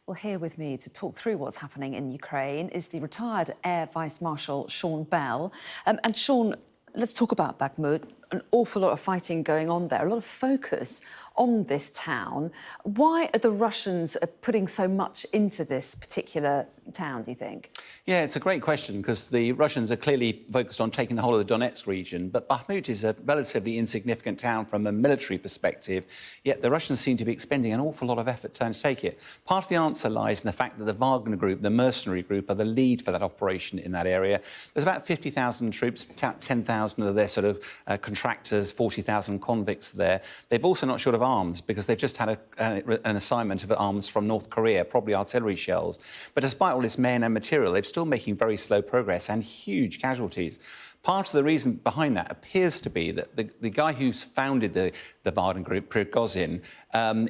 Well, here with me to talk through what's happening in Ukraine is the retired Air Vice Marshal Sean Bell. And Sean, let's talk about Bakhmut. An awful lot of fighting going on there, a lot of focus on this town. Why are the Russians putting so much into this particular town, do you think? Yeah, it's a great question because the Russians are clearly focused on taking the whole of the Donetsk region, but Bakhmut is a relatively insignificant town from a military perspective, yet the Russians seem to be expending an awful lot of effort trying to take it. Part of the answer lies in the fact that the Wagner group, the mercenary group, are the lead for that operation in that area. There's about 50,000 troops, 10,000 of their sort of contractors, 40,000 convicts there. They've also not short of arms because they've just had an assignment of arms from North Korea, probably artillery shells. But despite all this men and material, they're still making very slow progress and huge casualties. Part of the reason behind that appears to be that the guy who's founded the Wagner group, Prigozhin,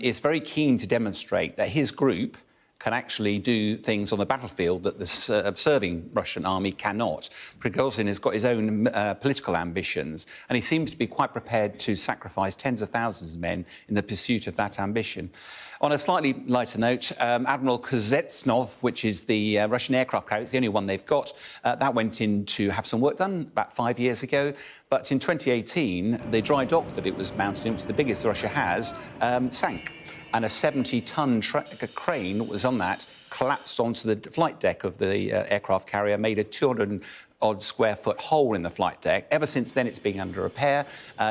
is very keen to demonstrate that his group can actually do things on the battlefield that the serving Russian army cannot. Prigozhin has got his own political ambitions, and he seems to be quite prepared to sacrifice tens of thousands of men in the pursuit of that ambition. On a slightly lighter note, Admiral Kuznetsov, which is the Russian aircraft carrier, it's the only one they've got, that went in to have some work done about 5 years ago. But in 2018, the dry dock that it was mounted in, which is the biggest Russia has, sank. And a 70-ton crane that was on that collapsed onto the flight deck of the aircraft carrier, made a 200-odd square foot hole in the flight deck. Ever since then, it's been under repair.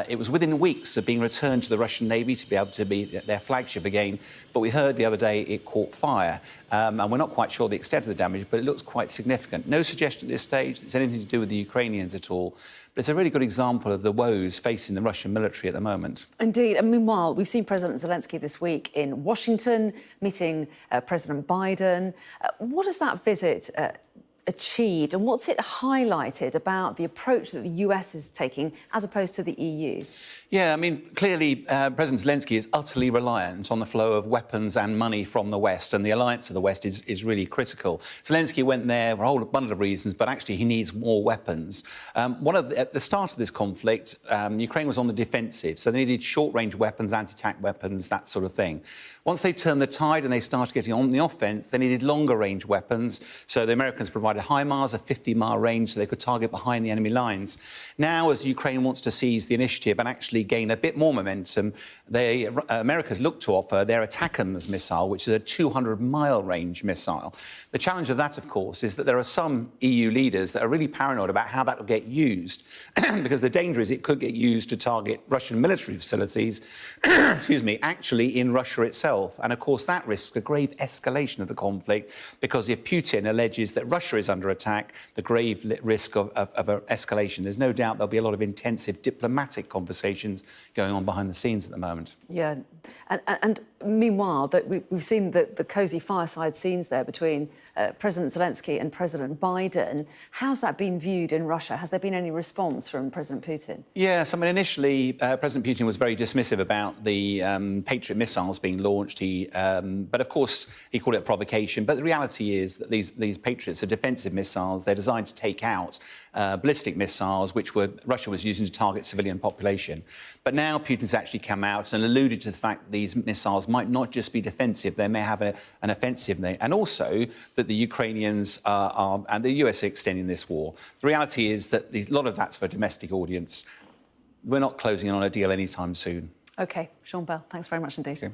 It was within weeks of being returned to the Russian Navy to be able to be their flagship again. But we heard the other day it caught fire. And we're not quite sure the extent of the damage, but it looks quite significant. No suggestion at this stage that it's anything to do with the Ukrainians at all. But it's a really good example of the woes facing the Russian military at the moment. Indeed. And meanwhile, we've seen President Zelensky this week in Washington, meeting President Biden. What has that visit achieved, and what's it highlighted about the approach that the US is taking as opposed to the EU? Yeah, I mean, clearly President Zelensky is utterly reliant on the flow of weapons and money from the West, and the alliance of the West is really critical. Zelensky went there for a whole bundle of reasons, but actually he needs more weapons. At the start of this conflict, Ukraine was on the defensive, so they needed short-range weapons, anti-tank weapons, that sort of thing. Once they turned the tide and they started getting on the offence, they needed longer-range weapons, so the Americans provided HIMARS, a 50-mile range, so they could target behind the enemy lines. Now, as Ukraine wants to seize the initiative and actually gain a bit more momentum, America's looked to offer their ATACMS missile, which is a 200-mile range missile. The challenge of that, of course, is that there are some EU leaders that are really paranoid about how that will get used, because the danger is it could get used to target Russian military facilities, excuse me, actually in Russia itself. And, of course, that risks a grave escalation of the conflict, because if Putin alleges that Russia is under attack, the grave risk of an escalation, there's no doubt there'll be a lot of intensive diplomatic conversations going on behind the scenes at the moment. Yeah, and meanwhile, we've seen the cosy fireside scenes there between President Zelensky and President Biden. How's that been viewed in Russia? Has there been any response from President Putin? Yes, I mean, initially, President Putin was very dismissive about the Patriot missiles being launched. But of course, he called it a provocation. But the reality is that these Patriots are defensive missiles. They're designed to take out ballistic missiles, which Russia was using to target civilian population. But now Putin's actually come out and alluded to the fact that these missiles might not just be defensive, they may have an offensive, and also that the Ukrainians and the US are extending this war. The reality is that a lot of that's for a domestic audience. We're not closing in on a deal anytime soon. OK, Sean Bell, thanks very much indeed.